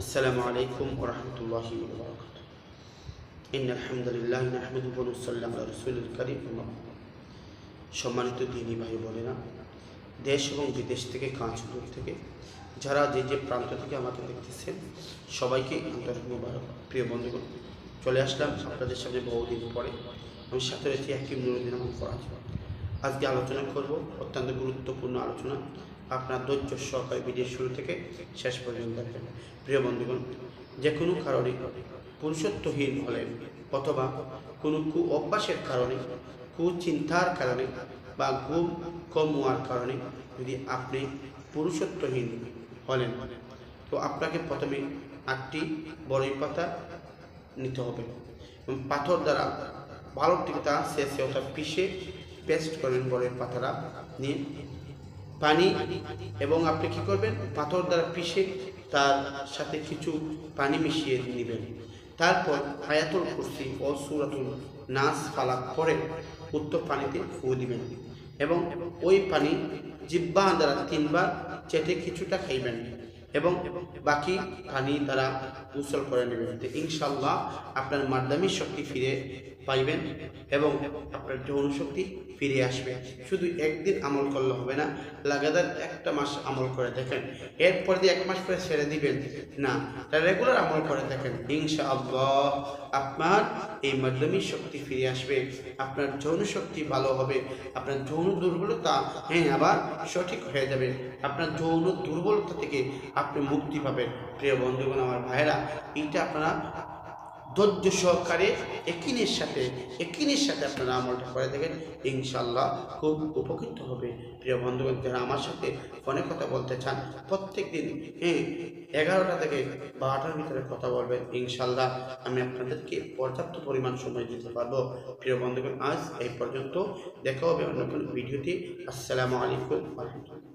আসসালামু আলাইকুম ওয়া রাহমাতুল্লাহি ওয়া বারাকাতুহু। ইন্নাল হামদুলিল্লাহি নাহমাদুহু ওয়া নুসাল্লি আলা রাসূলিল কারীম। সম্মানিত দিনী ভাই বোনেরা, দেশ এবং বিদেশ থেকে কাছে দূর থেকে যারা যে যে প্রান্ত থেকে আমাকে দেখতেছেন সবাইকে আন্তরিক মোবারক। প্রিয় বন্ধুগণ, চলে আসলাম আপনাদের সামনে বহুদিন পরে। আমি সাথে রয়েছি হাকিম নুরুদ্দিন আহমদ ফরাজ। আজকে আলোচনা করব অত্যন্ত গুরুত্বপূর্ণ আলোচনা। আপনার ধৈর্য সহকারে ভিডিও শুরু থেকে শেষ পর্যন্ত দেখবেন। প্রিয় বন্ধুগণ, যে কোনো কারণে পুরুষত্বহীন হলেন অথবা কোনো কু অভ্যাসের কারণে, কুচিন্তার কারণে বা ঘুম কম হওয়ার কারণে যদি আপনি পুরুষত্বহীন হলেন, তো আপনাকে প্রথমে 8টি বড়ই পাতা নিতে হবে এবং পাথর দ্বারা ভালো থেকে তা শেষে অর্থাৎ পিষে পেস্ট করবেন। বড়ই পাতাটা নিয়ে পানি এবং আপনি কী করবেন, পাথর দ্বারা পিষে তার সাথে কিছু পানি মিশিয়ে নেবেন। তারপর আয়াতুল কুরসি ও সূরাতুল নাস ফালাক করে উক্ত পানিতে ফু দিবেন এবং ওই পানি জিহ্বা দ্বারা 3বার চেটে কিছুটা খাইবেন এবং বাকি পানি দ্বারা গোসল করে নেবেন। তো ইনশাআল্লাহ আপনার মাদ্দামি শক্তি ফিরে পাইবেন এবং আপনার যৌন শক্তি ফিরে আসবে। শুধু একদিন আমল করলে হবে না, লাগাতার একটা মাস আমল করে দেখেন। এরপর দিয়ে 1 মাস পরে ছেড়ে দিবেন না, রেগুলার আমল করে দেখেন। ইনশাআল্লাহ আপনার এই মাদ্দামি শক্তি ফিরে আসবে, আপনার যৌন শক্তি ভালো হবে, আপনার যৌন দুর্বলতা আবার সঠিক হয়ে যাবে, আপনার যৌন দুর্বলতা থেকে আপনি মুক্তি পাবেন। প্রিয় বন্ধুগণ, আমার ভাইরা, এইটা আপনারা ধৈর্য সহকারে একিনের সাথে আপনারা আমলটা করে দেখেন, ইনশাআল্লাহ খুব উপকৃত হবে। প্রিয় বন্ধুগণ, যারা আমার সাথে ফোনে কথা বলতে চান প্রত্যেক দিন 11টা থেকে 12টার ভিতরে কথা বলবেন, ইনশাআল্লাহ আমি আপনাদেরকে পর্যাপ্ত পরিমাণ সময় দিতে পারবো। প্রিয় বন্ধুগণ, আজ এই পর্যন্ত, দেখা হবে অন্য কোনো ভিডিওতে। আসসালামু আলাইকুম ওয়া রাহমাতুল্লাহ।